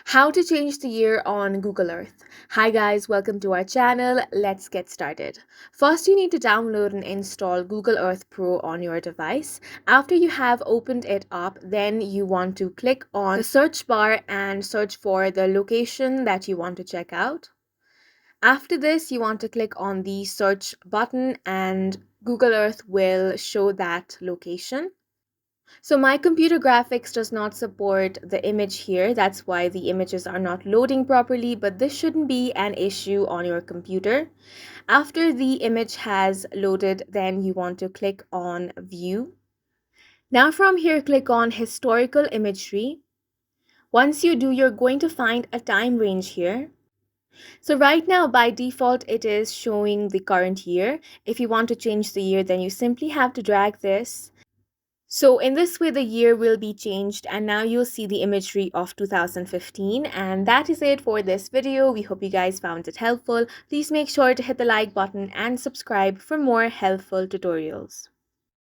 How to change the year on Google Earth. Hi guys, welcome to our channel. Let's get started. First, you need to download and install Google Earth Pro on your device. After you have opened it up, then you want to click on the search bar and search for the location that you want to check out. After this, you want to click on the search button and Google Earth will show that location. So my computer graphics does not support the image here. That's why the images are not loading properly, but this shouldn't be an issue on your computer. After the image has loaded, then you want to click on View. Now from here, click on Historical Imagery. Once you do, you're going to find a time range here. So right now, by default, it is showing the current year. If you want to change the year, then you simply have to drag this. So in this way, the year will be changed and now you'll see the imagery of 2015. And that is it for this video. We hope you guys found it helpful. Please make sure to hit the like button and subscribe for more helpful tutorials.